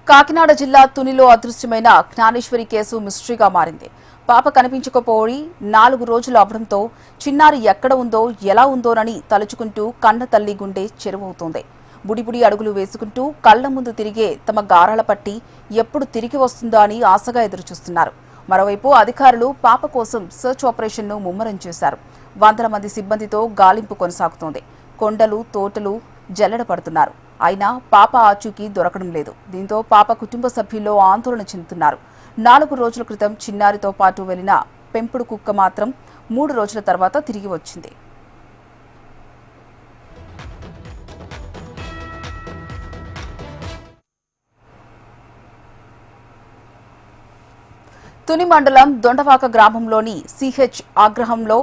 కాకినాడ జిల్లా తునిలో అదృశ్యమైన జ్ఞానేశ్వరి కేసు మిస్టరీగా మారింది. పాప కనిపించకపోయి 4 రోజులు అవడంతో చిన్నారి ఎక్కడ ఉందో ఎలా ఉందోనని తలుచుకుంటూ కన్న తల్లి గుండె చెరువవుతోంది. బుడిబుడి అడుగులు వేసుకుంటూ కళ్ల ముందు తిరిగే తమ గారాల పట్టి ఎప్పుడు తిరిగి వస్తుందా అని ఆశగా ఎదురుచూస్తున్నారు. మరోవైపు అధికారులు పాప కోసం సెర్చ్ ఆపరేషన్ను ముమ్మరం చేశారు. వందల మంది సిబ్బందితో గాలింపు కొనసాగుతోంది. కొండలు, తోటలు జల్లెడ పడుతున్నారు. అయినా పాప ఆచూకీ దొరకడం లేదు. దీంతో పాప కుటుంబ సభ్యుల్లో ఆందోళన చెందుతున్నారు. 4 రోజుల క్రితం చిన్నారితో పాటు వెళ్లిన పెంపుడు కుక్క మాత్రం 3 రోజుల తర్వాత తిరిగి వచ్చింది. తుని మండలం దొండవాక గ్రామంలోని సిహెచ్ ఆగ్రహంలో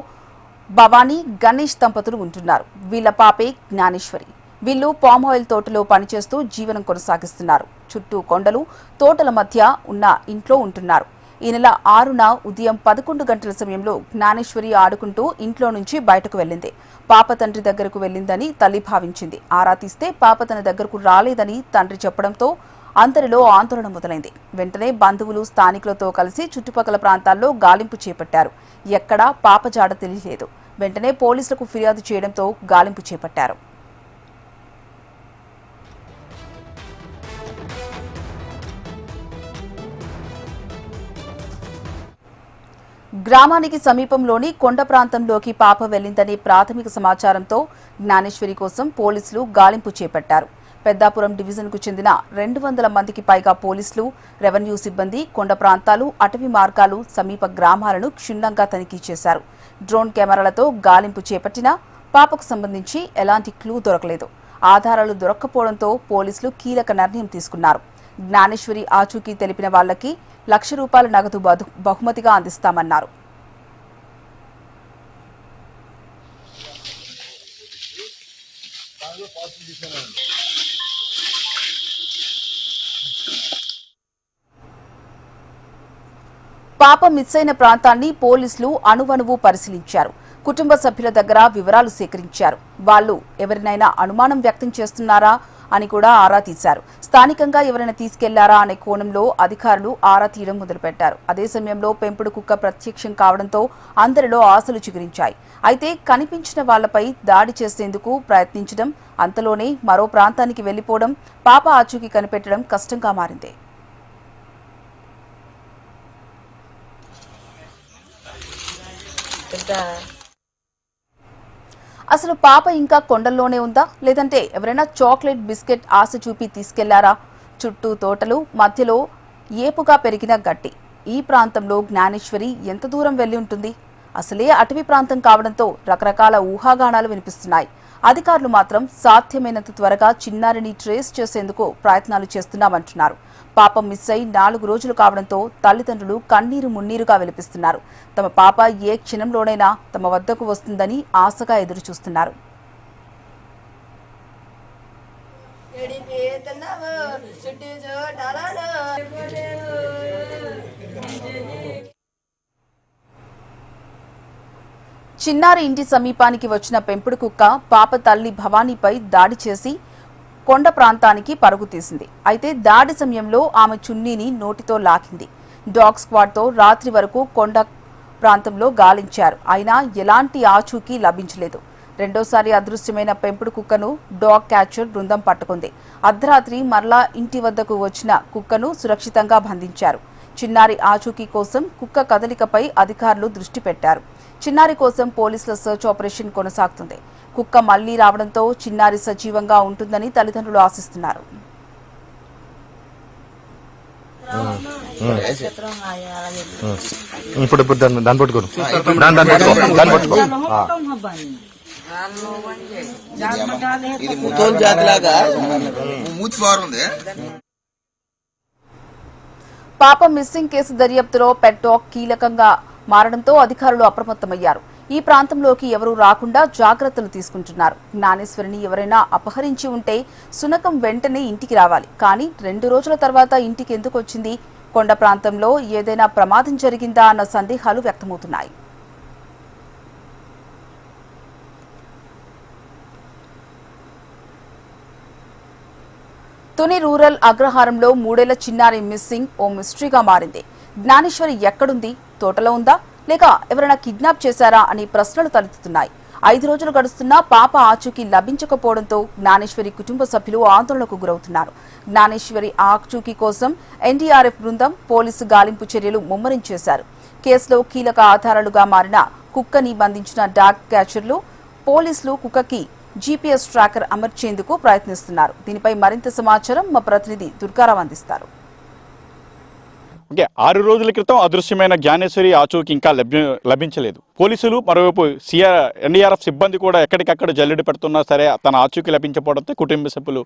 భవానీ, గణేష్ దంపతులు ఉంటున్నారు. వీళ్ల పాపే జ్ఞానేశ్వరి. వీళ్లు పామ్ ఆయిల్ తోటలో పనిచేస్తూ జీవనం కొనసాగిస్తున్నారు. చుట్టూ కొండలు, తోటల మధ్య ఉన్న ఇంట్లో ఉంటున్నారు. ఈ నెల 6న ఉదయం 11 గంటల సమయంలో జ్ఞానేశ్వరి ఆడుకుంటూ ఇంట్లో నుంచి బయటకు వెళ్లింది. పాప తండ్రి దగ్గరకు వెళ్లిందని తల్లి భావించింది. ఆరా తీస్తే పాప తన దగ్గరకు రాలేదని తండ్రి చెప్పడంతో అందరిలో ఆందోళన మొదలైంది. వెంటనే బంధువులు, స్థానికులతో కలిసి చుట్టుపక్కల ప్రాంతాల్లో గాలింపు చేపట్టారు. ఎక్కడా పాప జాడ తెలియలేదు. వెంటనే పోలీసులకు ఫిర్యాదు చేయడంతో గాలింపు చేపట్టారు. గ్రామానికి సమీపంలోని కొండ ప్రాంతంలోకి పాప వెళ్లిందనే ప్రాథమిక సమాచారంతో జ్ఞానేశ్వరి కోసం పోలీసులు గాలింపు చేపట్టారు. పెద్దాపురం డివిజన్కు చెందిన 200 మందికి పైగా పోలీసులు, రెవెన్యూ సిబ్బంది కొండ ప్రాంతాలు, అటవీ మార్గాలు, సమీప గ్రామాలను క్షుణ్ణంగా తనిఖీ చేశారు. డ్రోన్ కెమెరాలతో గాలింపు చేపట్టినా పాపకు సంబంధించి ఎలాంటి క్లూ దొరకలేదు. ఆధారాలు దొరక్కపోవడంతో పోలీసులు కీలక నిర్ణయం తీసుకున్నారు. జ్ఞానేశ్వరి ఆచూకీ తెలిపిన వాళ్లకి ₹1,00,000 నగదు బహుమతిగా అందిస్తామన్నారు. పాప మిస్ అయిన ప్రాంతాన్ని పోలీసులు అణువణువు పరిశీలించారు. కుటుంబ సభ్యుల దగ్గర వివరాలు సేకరించారు. వాళ్లు ఎవరినైనా అనుమానం వ్యక్తం చేస్తున్నారా అని కూడా ఆరా తీశారు. స్థానికంగా ఎవరైనా తీసుకెళ్లారా అనే కోణంలో అధికారులు ఆరా తీయడం మొదలుపెట్టారు. అదే సమయంలో పెంపుడు కుక్క ప్రత్యక్షం కావడంతో అందరిలో ఆశలు చిగురించాయి. అయితే కనిపించిన వాళ్లపై దాడి చేసేందుకు ప్రయత్నించడం, అంతలోనే మరో ప్రాంతానికి వెళ్లిపోవడం పాప ఆచూకీ కనిపెట్టడం కష్టంగా మారింది. అసలు పాప ఇంకా కొండల్లోనే ఉందా, లేదంటే ఎవరైనా చాక్లెట్, బిస్కెట్ ఆశ చూపి తీసుకెళ్లారా? చుట్టూ తోటలు, మధ్యలో ఏపుగా పెరిగిన గడ్డి. ఈ ప్రాంతంలో జ్ఞానేశ్వరి ఎంత దూరం వెళ్లి ఉంటుంది? అసలే అటవీ ప్రాంతం కావడంతో రకరకాల ఊహాగానాలు వినిపిస్తున్నాయి. అధికారులు మాత్రం సాధ్యమైనంత త్వరగా చిన్నారిని ట్రేస్ చేసేందుకు ప్రయత్నాలు చేస్తున్నామంటున్నారు. పాప మిస్ అయి 4 రోజులు కావడంతో తల్లిదండ్రులు కన్నీరు మున్నీరుగా విలపిస్తున్నారు. తమ పాప ఏ క్షణంలోనైనా తమ వద్దకు వస్తుందని ఆశగా ఎదురుచూస్తున్నారు. చిన్నారి ఇంటి సమీపానికి వచ్చిన పెంపుడు కుక్క పాప తల్లి భవానీపై దాడి చేసి కొండ ప్రాంతానికి పరుగు తీసింది. అయితే దాడి సమయంలో ఆమె చున్నీని నోటితో లాకింది. డాగ్ స్క్వాడ్తో రాత్రి వరకు కొండ ప్రాంతంలో గాలించారు. అయినా ఎలాంటి ఆచూకీ లభించలేదు. రెండోసారి అదృశ్యమైన పెంపుడు కుక్కను డాగ్ క్యాచర్ బృందం పట్టుకుంది. అర్ధరాత్రి మరలా ఇంటి వద్దకు వచ్చిన కుక్కను సురక్షితంగా బంధించారు. చిన్నారి ఆచూకీ కోసం కుక్క కదలికపై అధికారులు దృష్టి పెట్టారు. చిన్నారి కోసం పోలీసుల సెర్చ్ ఆపరేషన్ కొనసాగుతుంది. కుక్క మళ్లీ రావడంతో చిన్నారి సజీవంగా ఉంటుందని తల్లిదండ్రులు ఆశిస్తున్నారు. పాప మిస్సింగ్ కేసు దర్యాప్తులో పెట్ డాగ్ కీలకంగా మారడంతో అధికారులు అప్రమత్తమయ్యారు. ఈ ప్రాంతంలోకి ఎవరూ రాకుండా జాగ్రత్తలు తీసుకుంటున్నారు. జ్ఞానేశ్వరిని ఎవరైనా అపహరించి ఉంటే శునకం వెంటనే ఇంటికి రావాలి. కానీ 2 రోజుల తర్వాత ఇంటికి ఎందుకు వచ్చింది? కొండ ప్రాంతంలో ఏదైనా ప్రమాదం జరిగిందా అన్న సందేహాలు వ్యక్తమవుతున్నాయి. తుని రూరల్ అగ్రహారంలో 3 ఏళ్ల చిన్నారి మిస్సింగ్ ఓ మిస్టరీగా మారింది. జ్ఞానేశ్వరి ఎక్కడుంది? తోటలో ఉందా లేక ఎవరైనా కిడ్నాప్ చేశారా అని ప్రశ్నలు తలెత్తుతున్నాయి. 5 రోజులు గడుస్తున్నా పాప ఆచూకీ లభించకపోవడంతో జ్ఞానేశ్వరి కుటుంబ సభ్యులు ఆందోళనకు గురవుతున్నారు. జ్ఞానేశ్వరి ఆచూకీ కోసం ఎన్డీఆర్ఎఫ్ బృందం పోలీసు గాలింపు చర్యలు ముమ్మరం చేశారు. కేసులో కీలక ఆధారాలుగా మారిన కుక్కని బంధించిన డాగ్ క్యాచర్లు పోలీసులు కుక్కకి జీపీఎస్ ట్రాకర్ అమర్చేందుకు ప్రయత్నిస్తున్నారు. దీనిపై మరింత సమాచారం మా ప్రతినిధి దుర్గారావు అందిస్తారు. ఓకే, 6 రోజుల క్రితం అదృశ్యమైన జ్ఞానేశ్వరి ఆచూకీ ఇంకా లభించలేదు. పోలీసులు మరోవైపు ఎన్డీఆర్ఎఫ్ సిబ్బంది కూడా ఎక్కడికక్కడ జల్లెడ పెడుతున్నా సరే తన ఆచూకీ లభించకపోవడంతో కుటుంబ సభ్యులు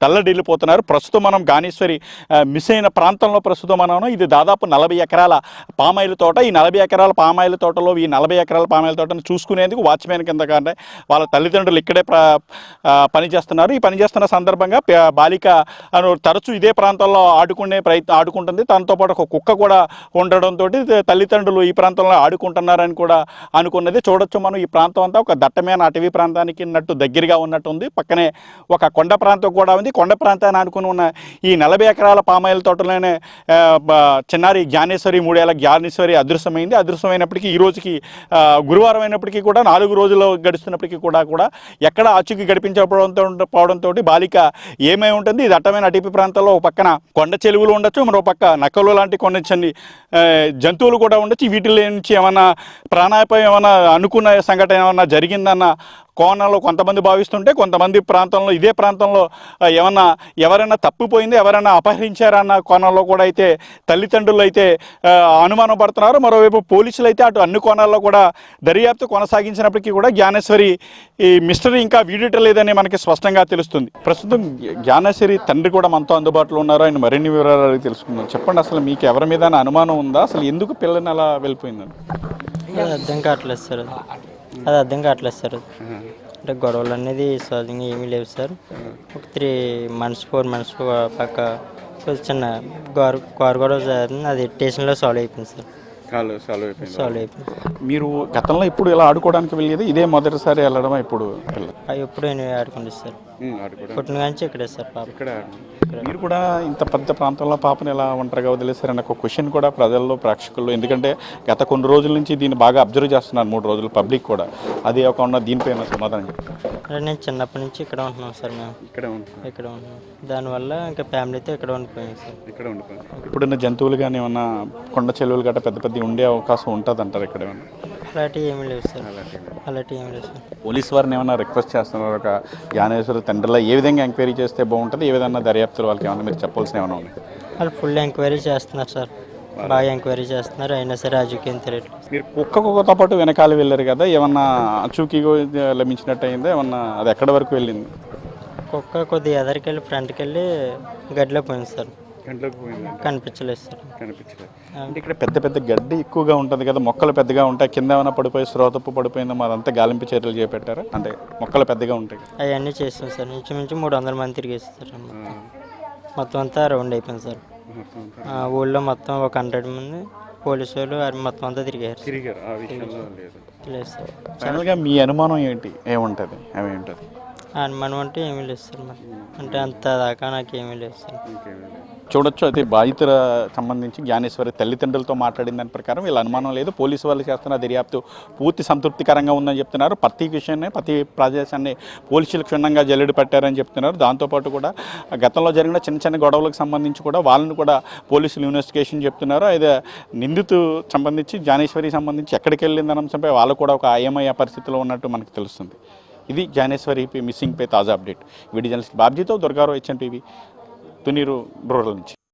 తల్లడిల్లిపోతున్నారు. ప్రస్తుతం మనం జ్ఞానేశ్వరి మిస్ అయిన ప్రాంతంలో ప్రస్తుతం మనం ఇది దాదాపు 40 ఎకరాల పామాయిల్ తోట. ఈ 40 ఎకరాల పామాయిల్ తోటలో ఈ 40 ఎకరాల పామాయిల్ తోటను చూసుకునేందుకు వాచ్మెన్ కింద కానీ వాళ్ళ తల్లిదండ్రులు ఇక్కడే పనిచేస్తున్నారు. ఈ పనిచేస్తున్న సందర్భంగా బాలిక తరచూ ఇదే ప్రాంతంలో ఆడుకుంటుంది. తనతో పాటు ఒక కుక్క కూడా ఉండడంతో తల్లిదండ్రులు ఈ ప్రాంతంలో ఆడుకుంటున్నారని కూడా అనుకున్నది. చూడొచ్చు మనం ఈ ప్రాంతం అంతా ఒక దట్టమైన అటవీ ప్రాంతానికి దగ్గరగా ఉన్నట్టుంది. పక్కనే ఒక కొండ ప్రాంతం కూడా ఉంది. కొండ ప్రాంతాన్ని అనుకుని ఉన్న ఈ 40 ఎకరాల పామాయిల్ తోటలోనే చిన్నారి జ్ఞానేశ్వరి 3 ఏళ్ల జ్ఞానేశ్వరి అదృశ్యమైంది. అదృశ్యమైనప్పటికీ ఈ రోజుకి గురువారం అయినప్పటికీ కూడా 4 రోజులు గడుస్తున్నప్పటికీ కూడా ఎక్కడ ఆచూకీ గడిపించకపోవడంతో బాలిక ఏమై ఉంటుంది. ఈ దట్టమైన అటవీ ప్రాంతంలో ఒక పక్కన కొండ చెలువులు ఉండొచ్చు, మరో పక్క నక్కలు లాంటి కొన్ని జంతువులు కూడా ఉండొచ్చు. వీటిలో నుంచి ఏమన్నా ప్రాణాపాయం ఏమైనా అనుకున్న సంఘటన ఏమన్నా జరిగిందన్న కోణంలో కొంతమంది భావిస్తుంటే, కొంతమంది ప్రాంతంలో ఇదే ప్రాంతంలో ఎవరైనా తప్పిపోయింది, ఎవరైనా అపహరించారన్న కోణంలో కూడా అయితే తల్లిదండ్రులు అయితే అనుమానం పడుతున్నారు. మరోవైపు పోలీసులు అయితే అటు అన్ని కోణాల్లో కూడా దర్యాప్తు కొనసాగించినప్పటికీ కూడా జ్ఞానేశ్వరి ఈ మిస్టరీ ఇంకా వీడటలేదని మనకి స్పష్టంగా తెలుస్తుంది. ప్రస్తుతం జ్ఞానేశ్వరి తండ్రి కూడా మనతో అందుబాటులో ఉన్నారు. ఆయన మరిన్ని వివరాలు తెలుసుకుందాం. చెప్పండి, అసలు మీకు ఎవరి మీద అనుమానం ఉందా? అసలు ఎందుకు పిల్లని అలా వెళ్ళిపోయిందని? అర్థం కావట్లేదు సార్. అది అర్థం కావట్లేదు సార్. అంటే గొడవలు అనేది సహజంగా ఏమీ లేవు సార్. ఒక 3 months 4 months పక్క చిన్న కారు గొడవ జరిగింది. అది స్టేషన్లో సాల్వ్ అయిపోయింది సార్. సాల్వ్ అయిపోయింది. మీరు గతంలో ఇప్పుడు ఇలా ఆడుకోవడానికి వెళ్ళేది ఇదే మొదటిసారి వెళ్ళడం? ఇప్పుడు ఎప్పుడు నేను ఆడుకుంటుంది సార్. పుట్టిన కానీ ఇక్కడే సార్ పాప. మీరు కూడా ఇంత పెద్ద ప్రాంతంలో పాపను ఎలా ఒంటరిగా వదిలేశారని ఒక క్వశ్చన్ కూడా ప్రజల్లో ప్రేక్షకుల్లో, ఎందుకంటే గత కొన్ని రోజుల నుంచి దీన్ని బాగా అబ్జర్వ్ చేస్తున్నారు 3 రోజులు పబ్లిక్ కూడా. అది ఒక దీనిపైన సమాధానం చెప్పండి. నేను చిన్నప్పటి నుంచి ఇక్కడ ఉంటున్నాం సార్. మేము ఇక్కడ ఉంటున్నాం. దానివల్ల ఇంకా ఫ్యామిలీతో ఇక్కడ ఉండిపోయాం సార్. ఇప్పుడున్న జంతువులు కానీ ఏమన్నా కొండ చెలువులు గట్రా పెద్ద పెద్ద ఉండే అవకాశం ఉంటుంది అంటారు ఇక్కడ? అలాంటివి ఏమీ లేవు సార్. అలాంటివి ఏమీ లేవు సార్. పోలీస్ వారిని ఏమైనా రిక్వెస్ట్ చేస్తున్నారు? ఒక జ్ఞానేశ్వరి తండ్రిలో ఏ విధంగా ఎంక్వైరీ చేస్తే బాగుంటుంది, ఏ విధంగా దర్యాప్తులు వాళ్ళకి ఏమన్నా మీరు చెప్పాల్సిన ఏమైనా ఉన్నాయి? వాళ్ళు ఫుల్ ఎంక్వైరీ చేస్తున్నారు సార్. బాగా ఎంక్వైరీ చేస్తున్నారు. అయినా సరే ఆచూకీ తెలియట్లేదు. మీరు కుక్కతో పాటు వెనకాల వెళ్ళారు కదా, ఏమన్నా ఆచూకీ లభించినట్టు అయిందా? ఏమన్నా అది ఎక్కడి వరకు వెళ్ళింది? కుక్క కొద్దిగా ఎదరికి వెళ్ళి ఫ్రంట్కి వెళ్ళి గడ్డిలో పోయింది సార్. కనిపించలేదు సార్. అంటే ఇక్కడ పెద్ద పెద్ద గడ్డి ఎక్కువగా ఉంటుంది కదా, మొక్కలు పెద్దగా ఉంటాయి. కింద ఏమైనా పడిపోయి శ్రోతప్పు పడిపోయిందో అదంతా గాలింపు చర్యలు చేపట్టారు? అంటే మొక్కలు పెద్దగా ఉంటాయి. అవన్నీ చేస్తాం సార్. ఇంచుమించు 300 మంది తిరిగేస్తారు. మొత్తం అంతా రౌండ్ అయిపోయింది సార్. ఊళ్ళో మొత్తం ఒక 100 మంది పోలీసు వాళ్ళు మొత్తం అంతా తిరిగారు. లేదు సార్. ఫైనల్గా మీ అనుమానం ఏంటి? ఏముంటుంది? అనుమానం అంటే ఏమీ లేదు సార్. మరి అంటే అంత దాకా నాకు ఏమీ లేదు సార్. చూడొచ్చు, అయితే బాధితుల సంబంధించి జ్ఞానేశ్వరి తల్లిదండ్రులతో మాట్లాడిన దాని ప్రకారం వీళ్ళ అనుమానం లేదు. పోలీసు వాళ్ళు చేస్తున్న దర్యాప్తు పూర్తి సంతృప్తికరంగా ఉందని చెప్తున్నారు. ప్రతి ప్రదేశాన్ని పోలీసులు క్షుణ్ణంగా జల్లెడ పట్టారని చెప్తున్నారు. దాంతోపాటు కూడా గతంలో జరిగిన చిన్న చిన్న గొడవలకు సంబంధించి కూడా వాళ్ళని కూడా పోలీసులు ఇన్వెస్టిగేషన్ చెప్తున్నారు. అయితే నిందితు సంబంధించి జ్ఞానేశ్వరికి సంబంధించి ఎక్కడికి వెళ్ళిందన్న అంశంపై వాళ్ళు కూడా ఒక అయమయ్యే పరిస్థితిలో ఉన్నట్టు మనకు తెలుస్తుంది. ఇది జ్ఞానేశ్వరి మిస్సింగ్ పై తాజా అప్డేట్. వీడియో జర్నలిస్ట్ బాబ్జీతో Durgarao, HN TV, Tuni rural నుంచి.